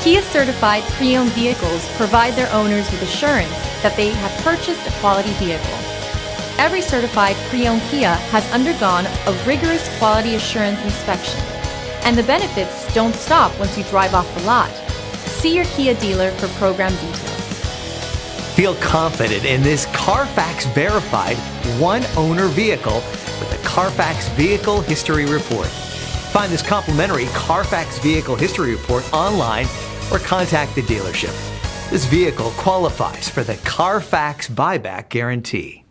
Kia certified pre-owned vehicles provide their owners with assurance that they have purchased a quality vehicle. Every certified pre-owned Kia has undergone a rigorous quality assurance inspection, and the benefits don't stop once you drive off the lot. See your Kia dealer for program details. Feel confident in this Carfax verified one-owner vehicle with the Carfax Vehicle History Report. Find this complimentary Carfax Vehicle History Report online or contact the dealership. This vehicle qualifies for the Carfax Buyback Guarantee.